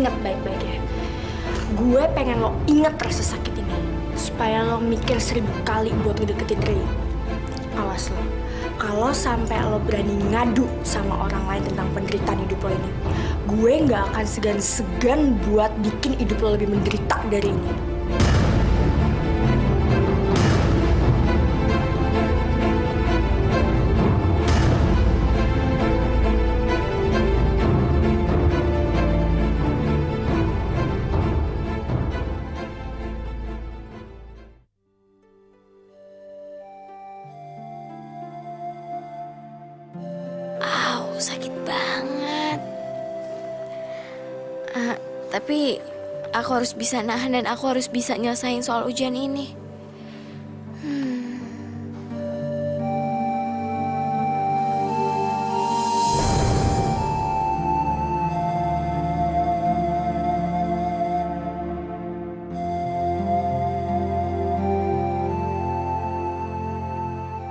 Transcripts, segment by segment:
inget baik-baik ya. Gue pengen lo inget rasa sakit ini. Supaya lo mikir 1000 kali buat ngedeketin Ray. Awas lo. Kalau sampai lo berani ngadu sama orang lain tentang penderitaan hidup lo ini, gue nggak akan segan-segan buat bikin hidup lo lebih menderita dari ini. Sakit banget. Tapi aku harus bisa nahan dan aku harus bisa nyelesain soal ujian ini.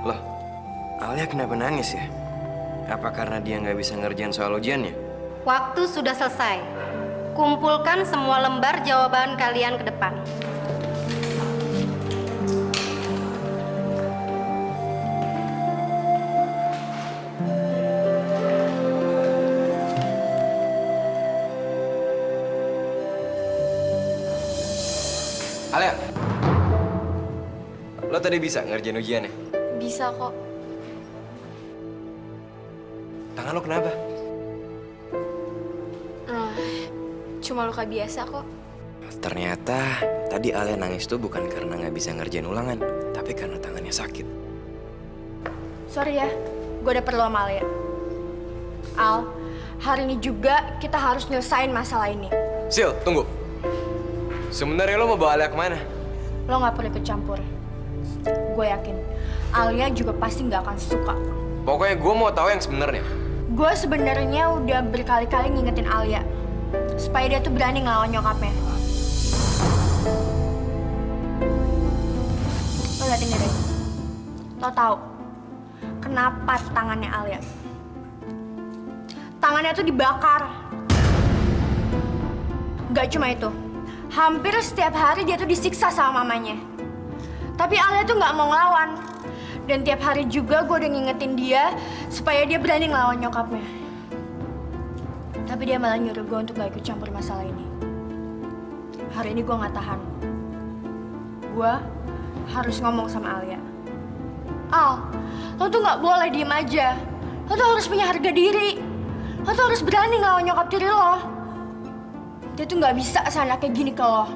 Loh, Alia kenapa nangis ya? Apa karena dia nggak bisa ngerjain soal ujiannya? Waktu sudah selesai. Kumpulkan semua lembar jawaban kalian ke depan. Alia, lo tadi bisa ngerjain ujiannya? Bisa kok. Tangan lo kenapa? Cuma luka biasa kok. Ternyata tadi Alia nangis tuh bukan karena nggak bisa ngerjain ulangan, tapi karena tangannya sakit. Sorry ya, gue udah perlu sama Alia. Al, hari ini juga kita harus nyelesain masalah ini. Sil, tunggu. Sebenarnya lo mau bawa Alia kemana? Lo nggak perlu ikut campur. Gue yakin Alia juga pasti nggak akan suka. Pokoknya gue mau tahu yang sebenarnya. Gue sebenarnya udah berkali-kali ngingetin Alia supaya dia tuh berani ngelawan nyokapnya. Lo liatin deh. Lo tahu kenapa tangannya Alia? Tangannya tuh dibakar. Gak cuma itu, hampir setiap hari dia tuh disiksa sama mamanya. Tapi Alia tuh nggak mau ngelawan. Dan tiap hari juga gue udah ngingetin dia supaya dia berani ngelawan nyokapnya. Tapi dia malah nyuruh gue untuk gak ikut campur masalah ini. Hari ini gue gak tahan. Gue harus ngomong sama Alia. Al, lo tuh gak boleh diem aja. Lo tuh harus punya harga diri. Lo tuh harus berani ngelawan nyokap tiri lo. Dia tuh gak bisa sana kayak gini ke lo.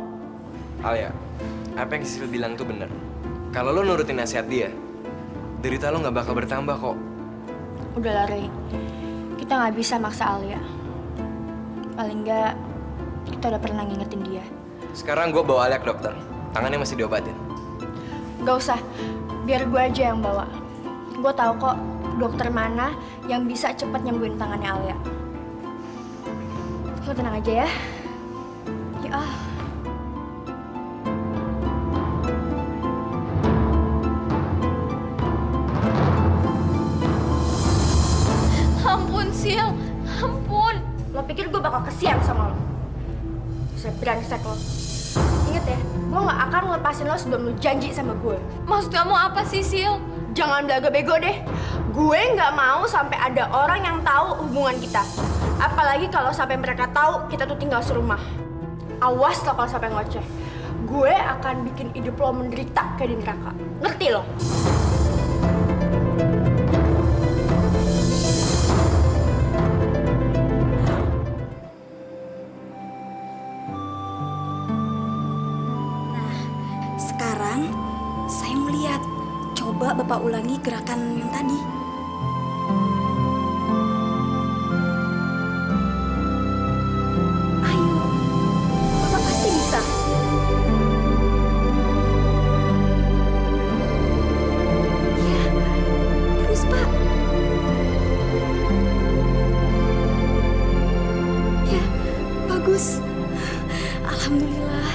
Alia, apa yang Sisil bilang tuh bener. Kalau lo nurutin nasihat dia, derita lo nggak bakal bertambah kok. Udah lah, Ray. Kita nggak bisa maksa Alia. Paling nggak, kita udah pernah ngingetin dia. Sekarang gue bawa Alia ke dokter. Tangannya masih diobatin. Gak usah, biar gue aja yang bawa. Gue tahu kok dokter mana yang bisa cepat nyembuhin tangannya Alia. Lo tenang aja ya. Ya ah. Ampun, Sil. Ampun. Lo pikir gue bakal kesian sama lo? Saya brengsek lo. Ingat ya, gue gak akan ngelepasin lo sebelum lo janji sama gue. Maksud kamu apa sih, Sil? Jangan belaga bego deh. Gue nggak mau sampai ada orang yang tahu hubungan kita. Apalagi kalau sampai mereka tahu kita tuh tinggal serumah. Awas lo kalau sampai ngoceh. Gue akan bikin hidup lo menderita kayak di neraka. Ngerti lo? Sekarang saya mau lihat. Coba Bapak ulangi gerakan yang tadi. Ayo, Bapak pasti bisa. Ya, terus Pak. Ya, bagus. Alhamdulillah.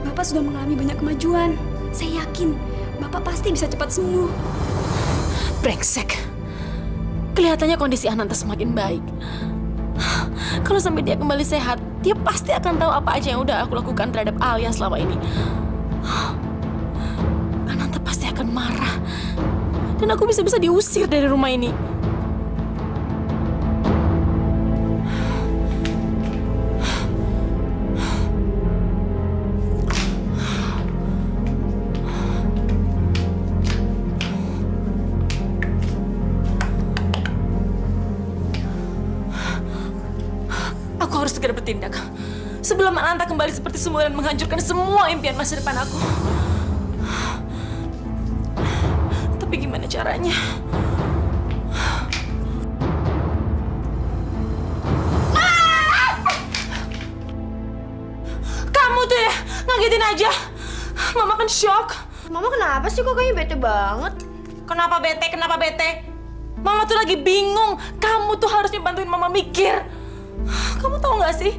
Bapak sudah mengalami banyak kemajuan. Saya yakin Bapak pasti bisa cepat sembuh. Brengsek. Kelihatannya kondisi Ananta semakin baik. Kalau sampai dia kembali sehat, dia pasti akan tahu apa aja yang udah aku lakukan terhadap Alia selama ini. Ananta pasti akan marah. Dan aku bisa-bisa diusir dari rumah ini. Aku harus segera bertindak sebelum Ananta kembali seperti semula dan menghancurkan semua impian masa depan aku. Tapi gimana caranya? Kamu tuh ya ngagetin aja. Mama kan shock. Mama kenapa sih kok kayaknya bete banget? Kenapa bete? Kenapa bete? Mama tuh lagi bingung. Kamu tuh harusnya bantuin Mama mikir. Kamu tahu nggak sih?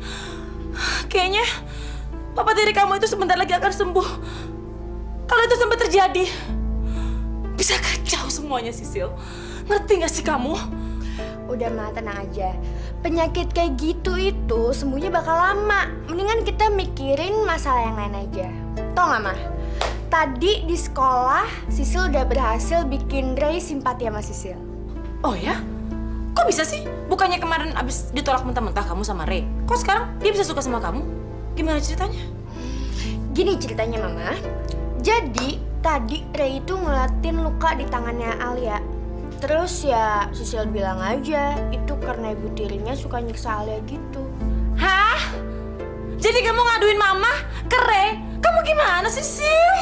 Kayaknya papa tiri kamu itu sebentar lagi akan sembuh. Kalau itu sampai terjadi, bisa kacau semuanya, Sisil. Ngerti nggak sih kamu? Udah Ma, tenang aja. Penyakit kayak gitu itu sembuhnya bakal lama. Mendingan kita mikirin masalah yang lain aja. Tau nggak Ma? Tadi di sekolah, Sisil udah berhasil bikin Ray simpati sama Sisil. Oh ya? Kok bisa sih? Bukannya kemarin abis ditolak mentah-mentah kamu sama Ray. Kok sekarang dia bisa suka sama kamu? Gimana ceritanya? Gini ceritanya Mama. Jadi tadi Ray itu ngeliatin luka di tangannya Alia. Terus ya Sisil bilang aja itu karena ibu tirinya suka nyiksa Alia gitu. Hah? Jadi kamu ngaduin Mama ke Ray? Kamu gimana sih, Sil?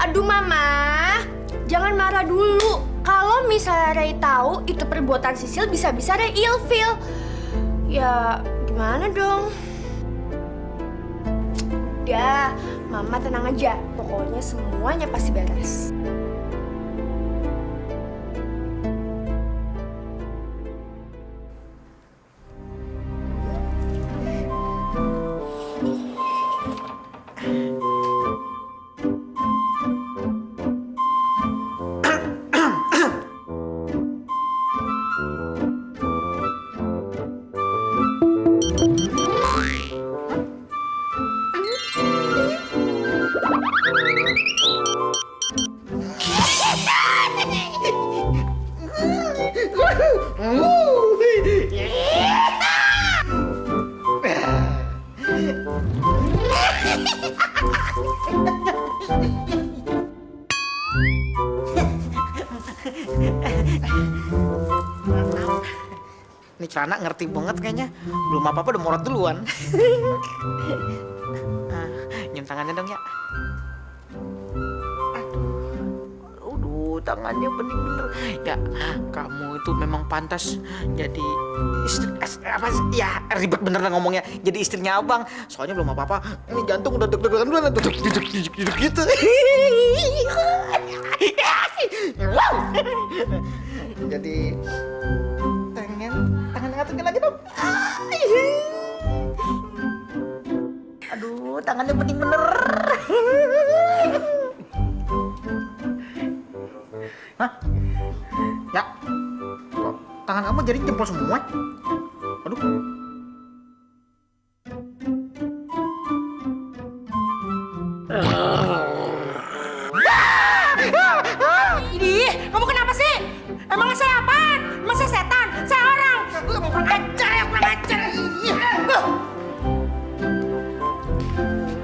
Aduh Mama, jangan marah dulu. Kalau misalnya Ray tahu itu perbuatan Sisil, bisa-bisa Ray ilfeel. Ya gimana dong? Udah, Mama tenang aja. Pokoknya semuanya pasti beres. Ini celana ngerti banget kayaknya. Belum apa-apa udah morot duluan. Nyium tangannya dong ya. Aduh, tangannya bener-bener. Ya, kamu itu memang pantas jadi istri. Apa sih? Ya, ribet bener lah ngomongnya. Jadi istrinya abang. Soalnya belum apa-apa. Ini jantung udah deg-degan duluan. Duduk gitu. Jadi tangan ngaturnya lagi dong. Aduh, tangannya bening bener. Hah? Ya, kok tangan kamu jadi jempol semua? Aduh. Idih, kamu kenapa sih? Emang saya apaan? Emang saya setan? Saya orang? Kurang ajar ya, kurang ajar.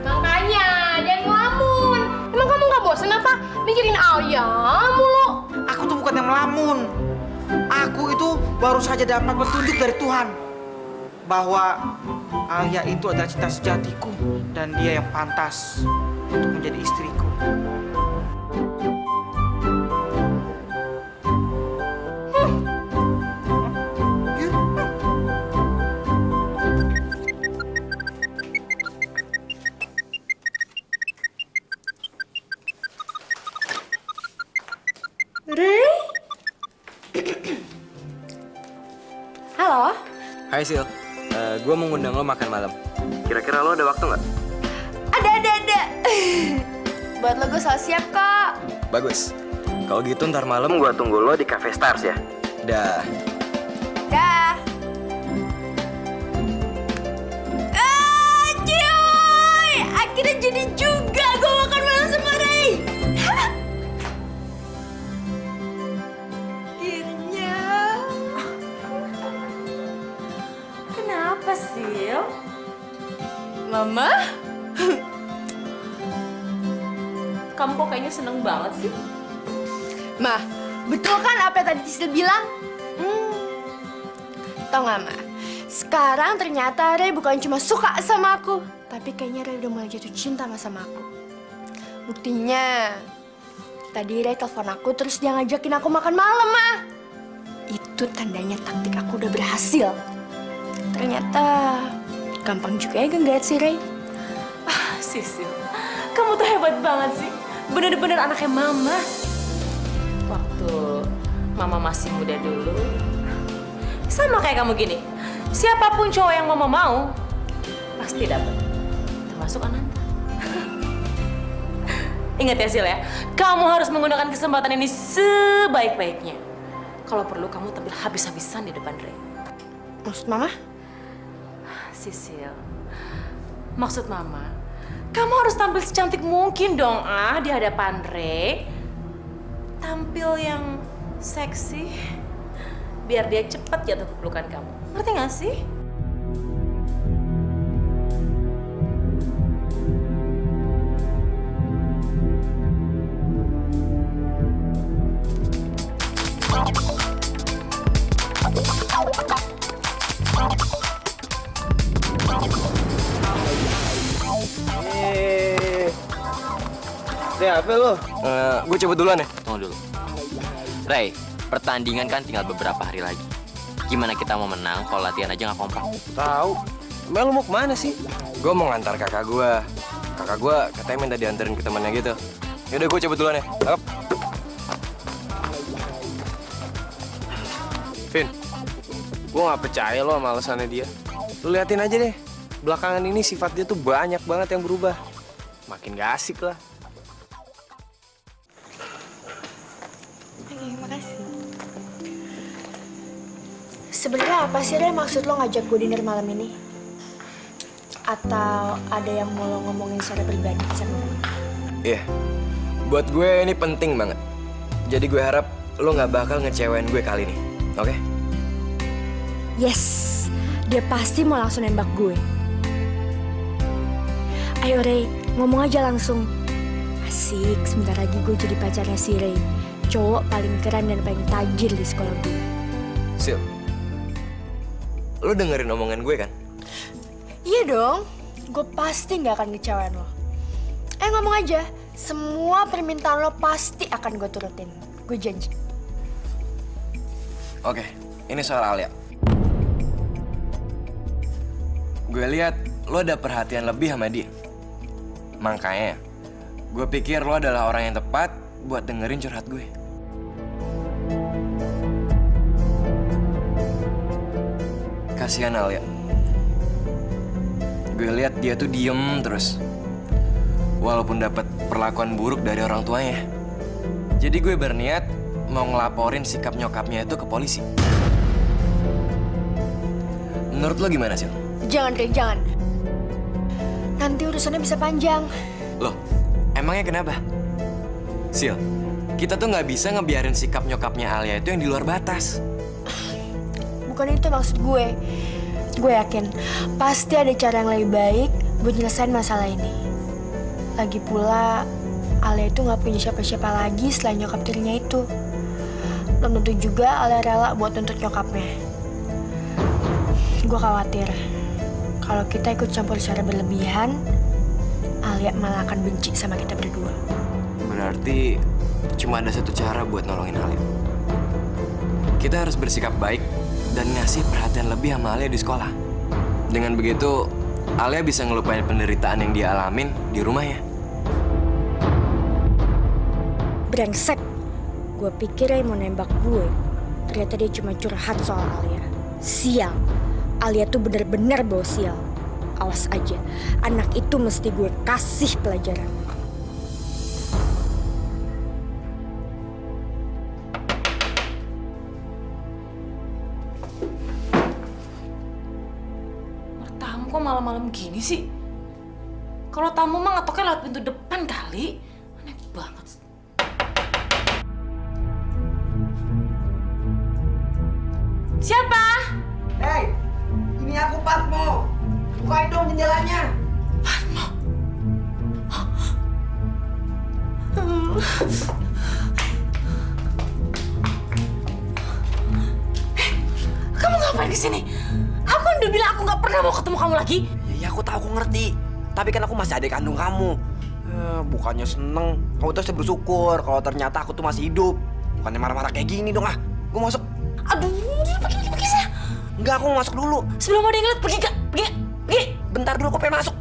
Makanya, jangan ngelamun. Emang kamu nggak bosen apa? Mikirin Alia mulu. Aku tuh bukan yang melamun. Aku itu baru saja dapat petunjuk dari Tuhan bahwa Alia itu adalah cinta sejatiku dan dia yang pantas untuk menjadi istriku. Ray? Halo? Hai Sil, gue mau ngundang lo makan malam. Kira-kira lo ada waktu nggak? Ada. Buat lo gue selalu siap kok. Bagus. Kalau gitu ntar malam gue tunggu lo di Cafe Stars ya. Dah. Dah. Apa sih? Mama? Kamu kok kayaknya seneng banget sih? Ma, betul kan apa yang tadi Sisil bilang? Tau gak, Ma? Sekarang ternyata Ray bukan cuma suka sama aku, tapi kayaknya Ray udah mulai jatuh cinta sama aku. Buktinya, tadi Ray telepon aku terus dia ngajakin aku makan malam, Ma. Itu tandanya taktik aku udah berhasil. Ternyata gampang juga ya genggat si Ray. Sisil, kamu tuh hebat banget sih. Bener-bener anaknya Mama. Waktu Mama masih muda dulu, sama kayak kamu gini. Siapapun cowok yang Mama mau, pasti dapat. Termasuk Ananta. Ingat ya, Sil ya. Kamu harus menggunakan kesempatan ini sebaik-baiknya. Kalau perlu kamu tampil habis-habisan di depan Ray. Maksud Mama? Sisil, maksud Mama, kamu harus tampil secantik mungkin dong di hadapan Ray. Tampil yang seksi, biar dia cepat jatuh ke pelukan kamu. Ngerti gak sih? Apa lo? Gue cabut duluan ya. Tunggu dulu. Ray, pertandingan kan tinggal beberapa hari lagi. Gimana kita mau menang kalau latihan aja nggak kompak? Tahu. Emang lu mau kemana sih? Gue mau ngantar kakak gue. Kakak gue katanya minta dianterin ke temannya gitu. Yaudah gue cabut duluan ya. Cakep. Vin, gue gak percaya lo sama alasannya dia. Lu liatin aja deh. Belakangan ini sifat dia tuh banyak banget yang berubah. Makin gak asik lah. Oke, makasih. Sebenarnya apa sih Ray maksud lo ngajak gue dinner malam ini? Atau ada yang mau lo ngomongin secara pribadi sama gue? Iya, buat gue ini penting banget. Jadi gue harap lo gak bakal ngecewain gue kali ini, oke? Yes, dia pasti mau langsung nembak gue. Ayo Ray, ngomong aja langsung. Asik, sebentar lagi gue jadi pacarnya si Ray. Cowok paling keren dan paling tajir di sekolah gue. Sil, lo dengerin omongan gue kan? Iya dong, gue pasti gak akan ngecewain lo. Ngomong aja, semua permintaan lo pasti akan gue turutin. Gue janji. Oke, ini soal Alia. Gue lihat lo ada perhatian lebih sama dia. Makanya, gue pikir lo adalah orang yang tepat buat dengerin curhat gue. Kasihan Alia. Gue lihat dia tuh diem terus. Walaupun dapat perlakuan buruk dari orang tuanya. Jadi gue berniat mau ngelaporin sikap nyokapnya itu ke polisi. Menurut lo gimana sih? Jangan Ray, jangan. Nanti urusannya bisa panjang. Loh, emangnya kenapa? Sil, kita tuh nggak bisa ngebiarin sikap nyokapnya Alia itu yang di luar batas. Bukan itu maksud gue. Gue yakin pasti ada cara yang lebih baik buat nyelesain masalah ini. Lagi pula, Alia itu nggak punya siapa-siapa lagi selain nyokap tirinya itu. Belum tentu juga Alia rela buat nuntut nyokapnya. Gue khawatir kalau kita ikut campur secara berlebihan, Alia malah akan benci sama kita berdua. Berarti cuma ada satu cara buat nolongin Alia. Kita harus bersikap baik dan ngasih perhatian lebih sama Alia di sekolah. Dengan begitu, Alia bisa ngelupain penderitaan yang dia alamin di rumahnya. Brengsek. Gue pikir dia mau nembak gue. Ternyata dia cuma curhat soal Alia. Sial. Alia tuh bener-bener bawa sial. Awas aja. Anak itu mesti gue kasih pelajaran. Tamu kok malam-malam gini sih? Kalau tamu mah ngetoknya lewat pintu depan kali. Aneh banget. Siapa? Hei, ini aku Patmo. Bukain dong jendelanya. Kamu ngapain di sini? Aku kan udah bilang aku nggak pernah mau ketemu kamu lagi. Ya aku tahu, aku ngerti. Tapi kan aku masih adik kandung kamu. Bukannya seneng, kamu tuh harus bersyukur kalau ternyata aku tuh masih hidup. Bukannya marah-marah kayak gini dong ah. Gue masuk. Aduh, pergi sana. Enggak, aku mau masuk dulu. Sebelum ada yang ngeliat, pergi gak? Pergi. Bentar dulu, aku pengen masuk.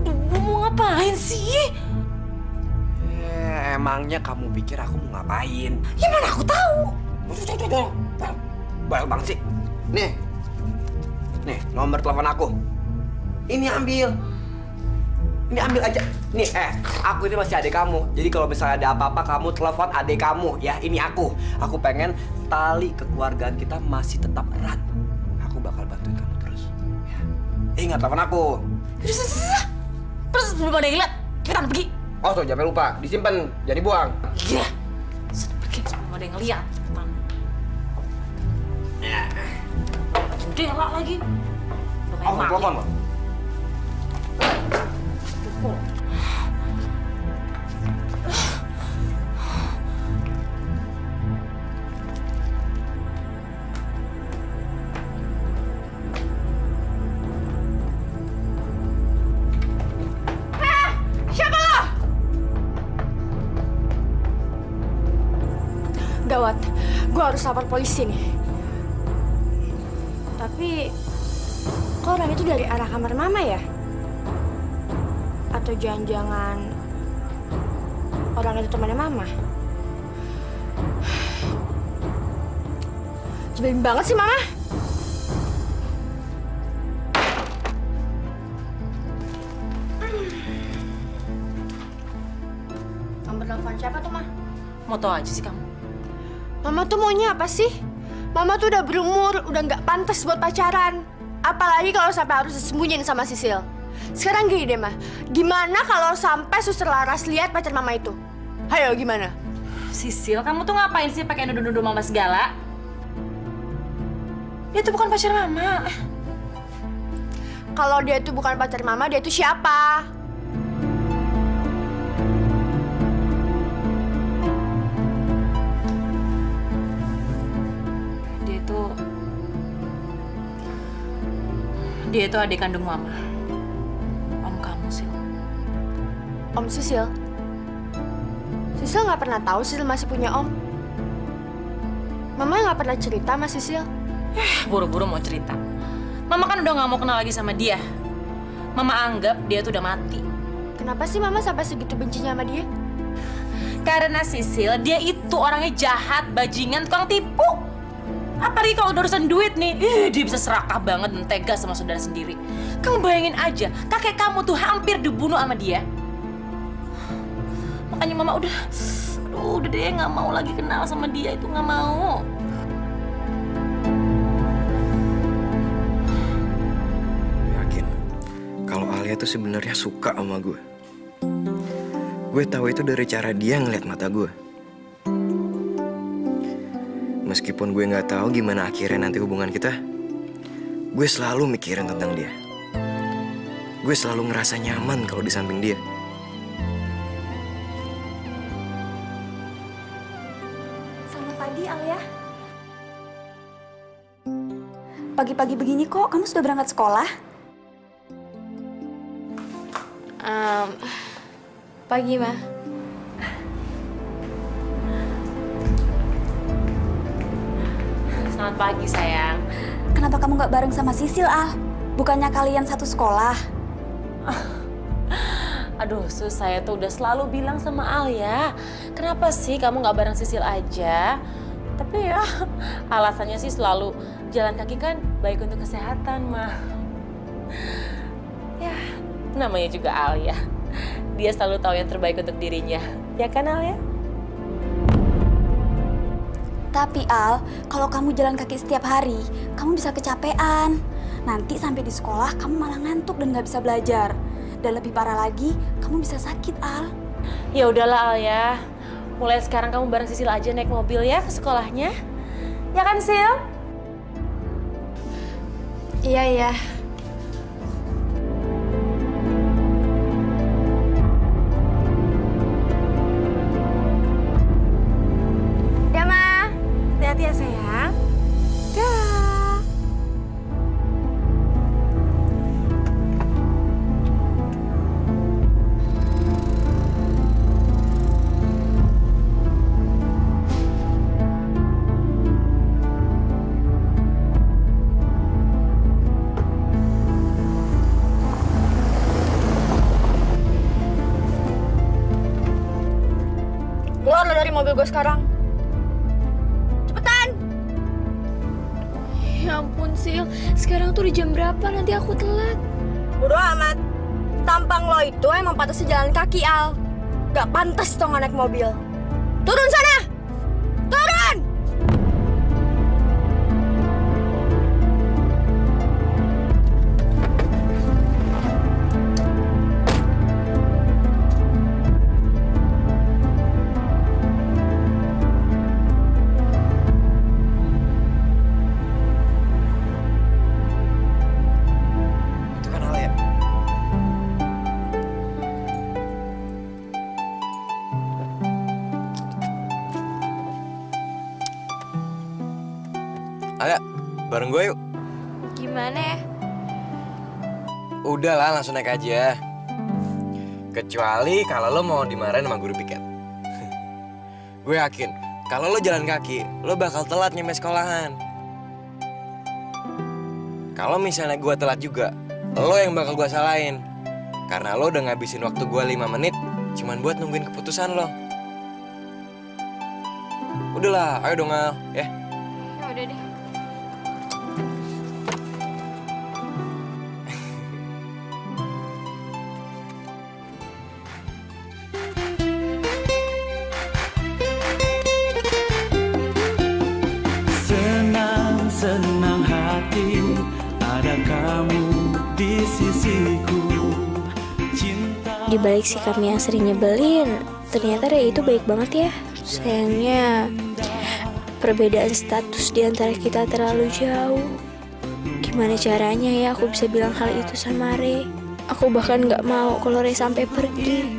Aduh, mau ngapain sih? Emangnya kamu pikir aku mau ngapain? Ya mana aku tahu. Banyak banget sih. Nih, nomor telepon aku. Ini ambil aja. Nih, aku ini masih adik kamu. Jadi kalau misalnya ada apa-apa, kamu telepon adik kamu. Ya, ini aku. Aku pengen tali kekeluargaan kita masih tetap erat. Aku bakal bantuin kamu terus. Ya. Ingat telepon aku. Terus sebelum ada yang ngeliat, cepetan pergi. Oh, tuh jangan lupa. Disimpan, jangan dibuang. Iya. Sudah pergi sebelum ada yang ngeliat. Cepetan. Jendela lagi. Udah kayak Oh, maling. telepon, Bang. Siapa lo? Gawat, gue harus lapor polisi nih. Tapi, kok orang itu dari arah kamar mama ya? Atau jangan-jangan orang itu temannya mama? Jebelin banget sih mama. Nomor telepon siapa tuh, Ma? Mau tau aja sih kamu. Mama tuh maunya apa sih? Mama tuh udah berumur, udah nggak pantas buat pacaran. Apalagi kalau sampai harus disembunyiin sama Sisil. Sekarang gini deh, Ma. Gimana kalau sampai Suster Laras lihat pacar Mama itu? Hayo, gimana? Sisil, kamu tuh ngapain sih pakai nuduh-nuduh mama segala? Dia tuh bukan pacar mama. Kalau dia tuh bukan pacar Mama, dia tuh siapa? Dia itu adik kandung mama. Om kamu, Sil. Om Sisil? Sisil nggak pernah tahu Sisil masih punya om. Mama nggak pernah cerita sama Sisil. Buru-buru mau cerita. Mama kan udah nggak mau kenal lagi sama dia. Mama anggap dia tuh udah mati. Kenapa sih Mama sampai segitu bencinya sama dia? Karena Sisil, dia itu orangnya jahat, bajingan, tukang tipu. Apalagi kalau udah urusan duit nih, dia bisa serakah banget dan tega sama saudara sendiri. Kamu bayangin aja, kakek kamu tuh hampir dibunuh sama dia. Makanya Mama udah deh nggak mau lagi kenal sama dia, itu nggak mau. Yakin kalau Alia tuh sebenarnya suka sama gue. Gue tahu itu dari cara dia ngeliat mata gue. Meskipun gue nggak tahu gimana akhirnya nanti hubungan kita, gue selalu mikirin tentang dia. Gue selalu ngerasa nyaman kalau di samping dia. Selamat pagi, Alia. Pagi-pagi begini kok, kamu sudah berangkat sekolah? Pagi, Ma. Selamat pagi, sayang. Kenapa kamu nggak bareng sama Sisil, Al? Bukannya kalian satu sekolah? Aduh, Sus, saya tuh udah selalu bilang sama Alia, kenapa sih kamu nggak bareng Sisil aja? Tapi ya, alasannya sih selalu jalan kaki kan baik untuk kesehatan, mah. Ya, namanya juga Alia. Dia selalu tahu yang terbaik untuk dirinya. Ya kan, Alia? Tapi Al, kalau kamu jalan kaki setiap hari, kamu bisa kecapean. Nanti sampai di sekolah, kamu malah ngantuk dan nggak bisa belajar. Dan lebih parah lagi, kamu bisa sakit, Al. Ya udahlah, Alia. mulai sekarang kamu bareng Sisil aja naik mobil ya ke sekolahnya. Ya kan, Sil? Iya, iya. Ya, Ma. Hati-hati ya, sayang. Dah. Keluar lo dari mobil gue sekarang. Cepetan! Ya ampun, Sil. Sekarang tuh udah jam berapa? Nanti aku telat. Bodo amat. Tampang lo itu emang pantas jalan kaki, Al. Gak pantas dong naik mobil. Turun sana! Turun! Itu kan Alia. Alia, bareng gue yuk. Gimana ya? Udah lah, langsung naik aja. Kecuali kalau lo mau dimarahin sama guru piket. Gue yakin, kalau lo jalan kaki, lo bakal telat nyampe sekolahan. Kalau misalnya gue telat juga, lo yang bakal gue salahin. Karena lo udah ngabisin waktu gue 5 menit cuman buat nungguin keputusan lo. Udahlah, ayo dong Al, ya. Ya udah deh. Senang hati ada kamu di sisiku. Cinta Di balik sikapnya yang sering nyebelin, ternyata Ray itu baik banget ya. Sayangnya, perbedaan status di antara kita terlalu jauh. Gimana caranya ya aku bisa bilang hal itu sama Ray? Aku bahkan gak mau kalau Ray sampai pergi.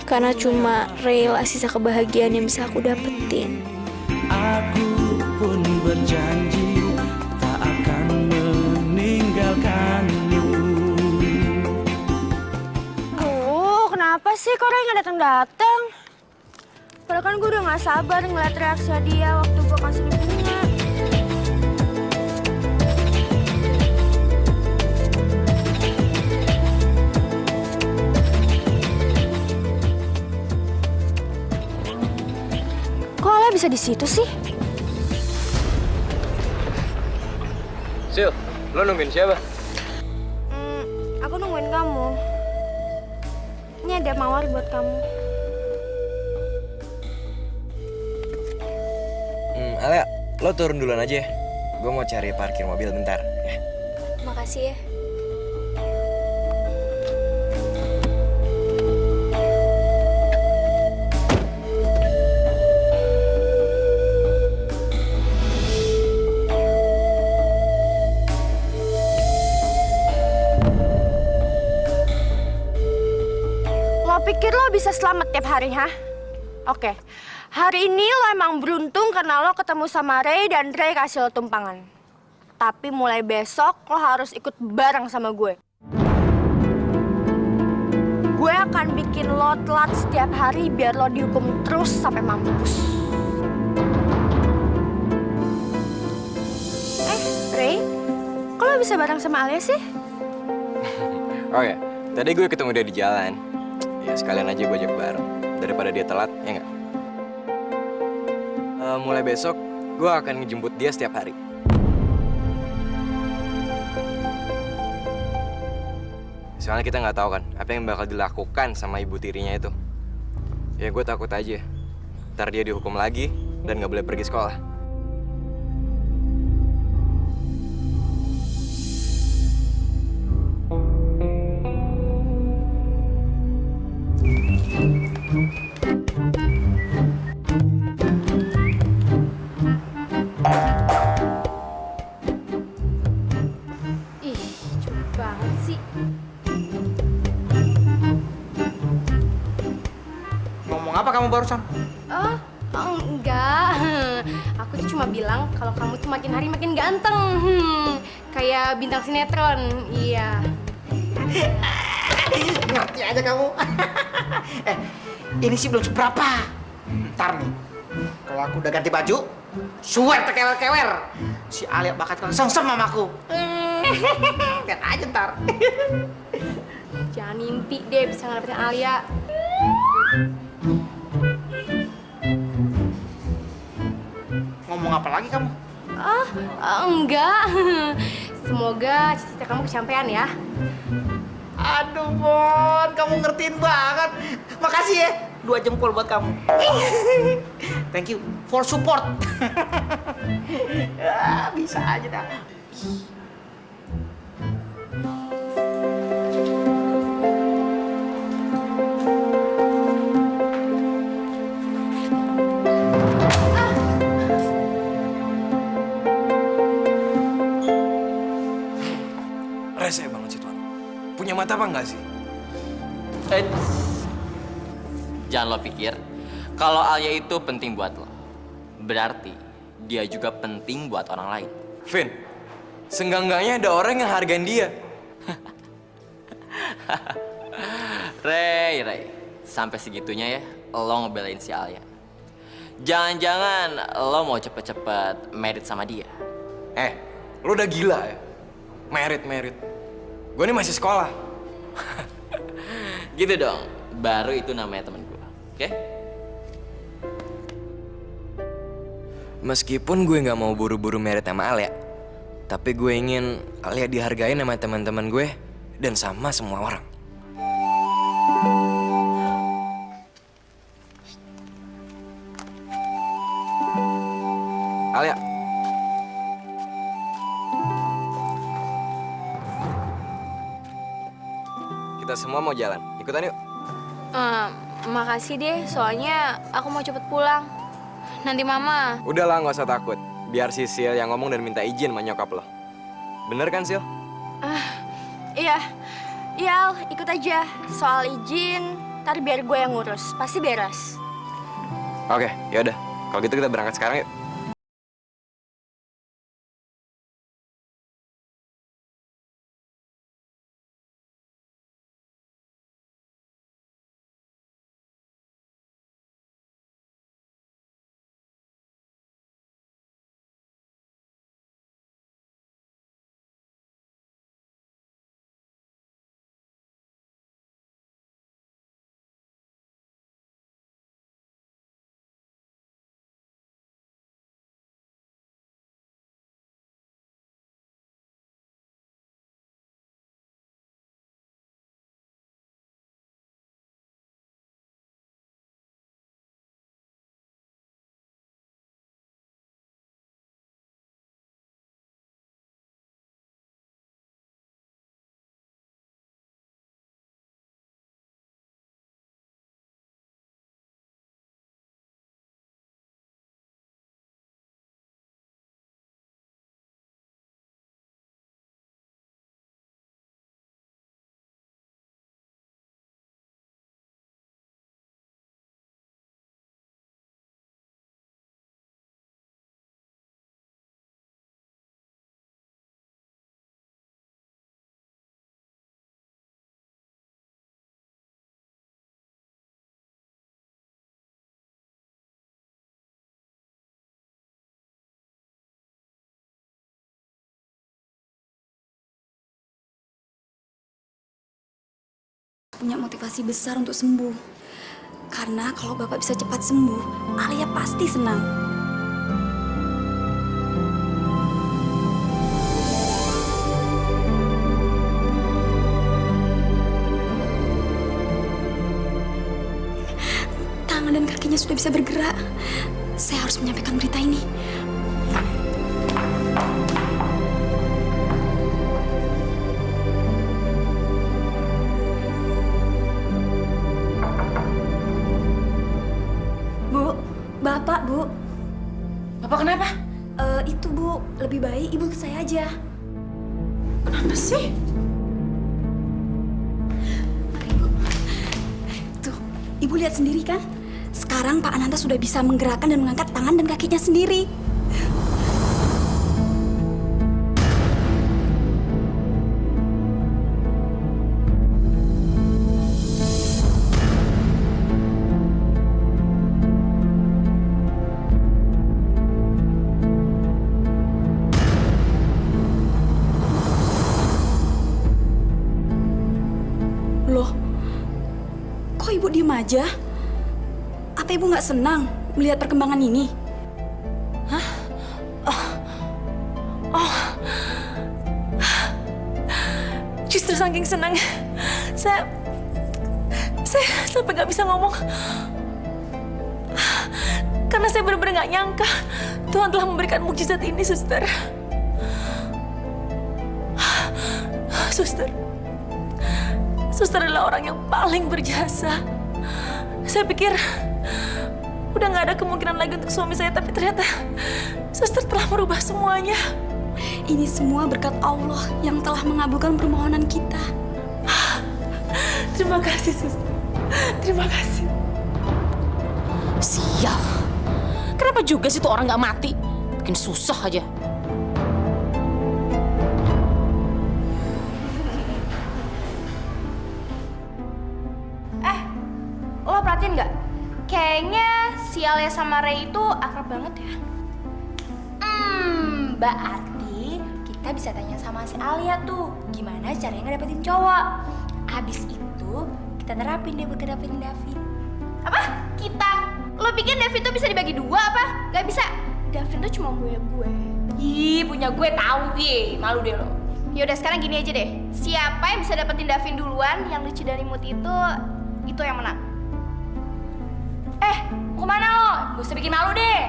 Karena cuma Ray lah sisa kebahagiaan yang bisa aku dapetin. aku pun berjanji tak akan meninggalkanmu. Kenapa sih kok Ray nggak datang-datang? Padahal kan gue udah nggak sabar ngeliat reaksi dia waktu gue kasih bunga. Kok Ala bisa di situ sih? Sil, lo nungguin siapa? Aku nungguin kamu. Ini ada mawar buat kamu. Alia, lo turun duluan aja ya. Gue mau cari parkir mobil bentar, ya. Makasih ya. Lo pikir lo bisa selamat tiap hari, ha? Oke, hari ini lo emang beruntung karena lo ketemu sama Ray dan Ray kasih lo tumpangan. Tapi mulai besok lo harus ikut bareng sama gue. Gue akan bikin lo telat setiap hari biar lo dihukum terus sampai mampus. Ray, kok lo bisa bareng sama Alia sih? Oh ya, tadi gue ketemu dia di jalan. Ya sekalian aja gue ajak bareng. Daripada dia telat, ya nggak? Mulai besok, gue akan ngejemput dia setiap hari. Soalnya kita nggak tahu kan, apa yang bakal dilakukan sama ibu tirinya itu. Ya gue takut aja. Ntar dia dihukum lagi dan nggak boleh pergi sekolah. Aku tuh cuma bilang kalau kamu tuh makin hari makin ganteng. Kayak bintang sinetron. Iya. Ngerti aja kamu. Ini sih belum seberapa. Ntar nih, kalau aku udah ganti baju, swear terkewer-kewer, si Alia bakal sengsem sama aku. Lihat aja ntar. Jangan mimpi deh bisa ngedapetin Alia. Ngomong apa lagi kamu? Enggak. Semoga cita-cita kamu kesampaian ya. Aduh, Bon, kamu ngertiin banget. Makasih ya, 2 jempol buat kamu. Thank you for support. Ya, bisa aja dah. Rese banget sih Tuan. Punya mata apa enggak sih? Jangan lo pikir kalau Alia itu penting buat lo. Berarti dia juga penting buat orang lain. Vin, senggangganya ada orang yang hargain dia. Ray, sampai segitunya ya lo ngebelain si Alia. Jangan-jangan lo mau cepet-cepet married sama dia. Lo udah gila ya? Merit. Gue ini masih sekolah. Gitu dong, baru itu namanya temen gue, oke? Meskipun gue nggak mau buru-buru merit sama Alia, tapi gue ingin Alia dihargain sama teman-teman gue dan sama semua orang. Alia. Kita semua mau jalan. Ikutan yuk. Makasih deh, soalnya aku mau cepet pulang. Nanti mama. Udahlah, nggak usah takut. Biar si Sil yang ngomong dan minta izin sama nyokap lo. Bener kan, Sil? Iya. Iya, Al, ikut aja. Soal izin, ntar biar gue yang ngurus. Pasti beres. Oke, yaudah. Kalau gitu kita berangkat sekarang yuk. Punya motivasi besar untuk sembuh. Karena kalau Bapak bisa cepat sembuh, Alia pasti senang. Tangan dan kakinya sudah bisa bergerak. Saya harus menyampaikan berita ini. Bapak, Bu. Bapak kenapa? Itu, Bu. Lebih baik Ibu ke saya aja. Kenapa sih? Mari, Bu. Tuh, Ibu lihat sendiri kan? Sekarang Pak Ananta sudah bisa menggerakkan dan mengangkat tangan dan kakinya sendiri. aja? Apa ibu nggak senang melihat perkembangan ini? Justru saking senang, saya sampai nggak bisa ngomong. Karena saya benar-benar nggak nyangka Tuhan telah memberikan mukjizat ini, suster. Suster adalah orang yang paling berjasa. Saya pikir udah nggak ada kemungkinan lagi untuk suami saya, tapi ternyata suster telah merubah semuanya. Ini semua berkat Allah yang telah mengabulkan permohonan kita. Terima kasih, suster. Terima kasih. Sial. Kenapa juga sih tuh orang nggak mati? Bikin susah aja. Lo perhatiin nggak? Kayaknya si Alia sama Ray itu akrab banget ya. Berarti kita bisa tanya sama si Alia tuh, gimana caranya ngedapetin cowok. Abis itu kita terapin deh buat ngedapetin Davin. Apa? Kita? Lo pikir Davin tuh bisa dibagi dua apa? Gak bisa. Davin tuh cuma gue. Ih, punya gue tahu, malu deh lo. Yaudah sekarang gini aja deh. Siapa yang bisa dapetin Davin duluan, yang lucu dari mood itu yang menang. Mau kemana lo? Gak usah bikin malu deh.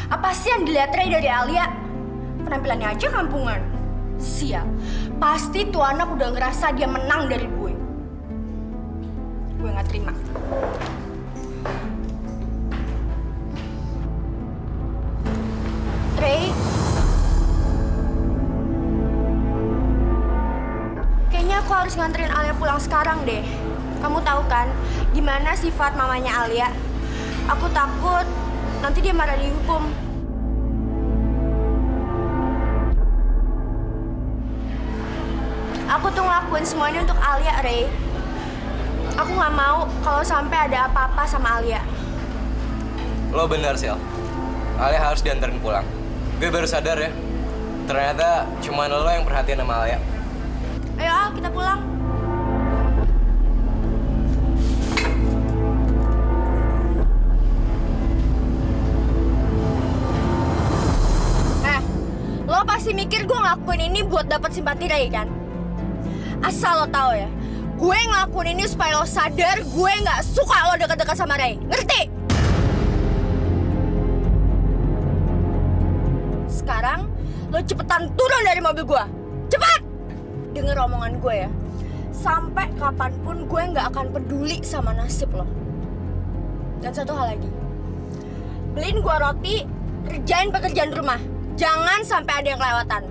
Apa sih yang dilihat Ray dari Alia? Penampilannya aja kampungan. Sial, pasti tuh anak udah ngerasa dia menang dari gue. Gue gak terima. Ray, kayaknya aku harus nganterin Alia pulang sekarang deh. Kamu tahu kan gimana sifat mamanya Alia? Aku takut nanti dia marah dihukum. Aku tuh ngelakuin semuanya untuk Alia, Ray. Aku nggak mau kalau sampai ada apa-apa sama Alia. Lo bener, Sil. Alia harus dianterin pulang. Gue baru sadar ya. Ternyata cuma lo yang perhatian sama Alia. Ayo, Al, kita pulang. Lo pasti mikir gue ngelakuin ini buat dapat simpati Ray kan? Asal lo tahu ya, gue ngelakuin ini supaya lo sadar gue nggak suka lo dekat-dekat sama Ray. Ngerti? Sekarang lo cepetan turun dari mobil gue. Cepat! Denger omongan gue ya. Sampai kapanpun gue nggak akan peduli sama nasib lo. Dan satu hal lagi, beliin gue roti, kerjain pekerjaan rumah. Jangan sampai ada yang kelewatan.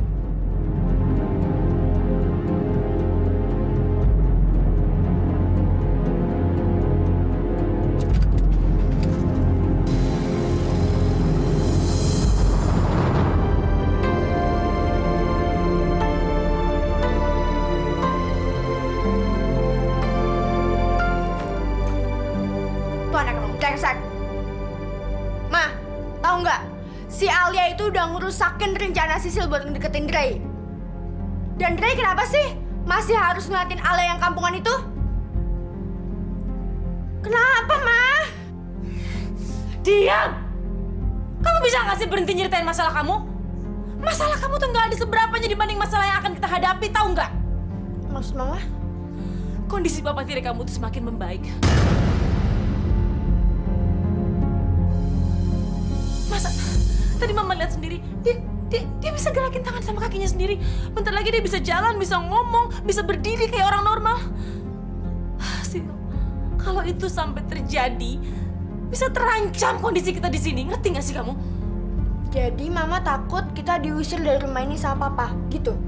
Tuh anak emang brengsek. Ma, tahu nggak? Si Alia itu udah ngerusakin rencana Sisil buat ngedeketin Ray. Dan Ray kenapa sih masih harus ngeliatin Alia yang kampungan itu? Kenapa, Ma? Diam! Kamu bisa nggak sih berhenti nyeritain masalah kamu? Masalah kamu tuh nggak ada seberapanya dibanding masalah yang akan kita hadapi, tahu nggak? Maksud Mama? Kondisi papa tiri kamu tuh semakin membaik. Masa tadi Mama lihat sendiri, dia bisa gerakin tangan sama kakinya sendiri. Bentar lagi dia bisa jalan, bisa ngomong, bisa berdiri kayak orang normal. Sil, kalau itu sampai terjadi, bisa terancam kondisi kita di sini. Ngerti nggak sih kamu? Jadi Mama takut kita diusir dari rumah ini sama Papa, gitu?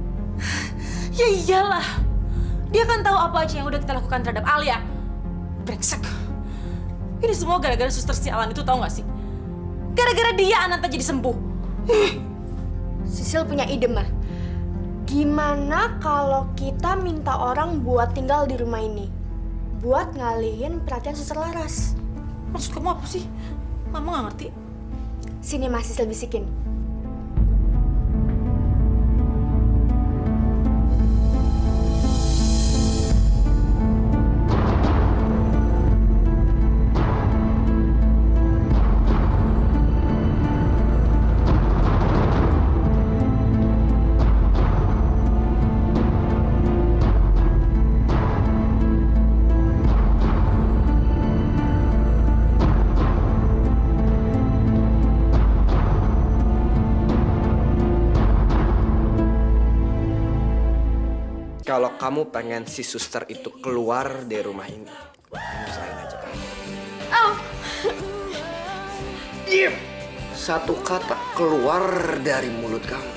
Ya iyalah. Dia kan tahu apa aja yang udah kita lakukan terhadap Alia. Brengsek. Ini semua gara-gara suster sialan itu, tahu nggak sih? Gara-gara dia Ananta jadi sembuh. Sisil punya ide, mah. Gimana kalau kita minta orang buat tinggal di rumah ini? Buat ngalihin perhatian Suster Laras. Maksud kamu apa sih? Mama nggak ngerti. Sini Mas, Sisil bisikin. Kalau kamu pengen si suster itu keluar dari rumah ini, kamu serahin aja ke aku. Diam! Satu kata keluar dari mulut kamu,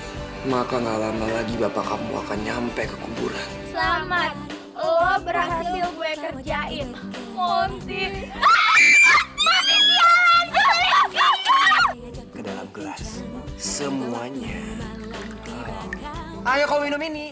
maka nggak lama lagi bapak kamu akan nyampe ke kuburan. Selamat, lo berhasil gue kerjain. Monty. Ke dalam gelas. Semuanya. Ayo kau minum ini.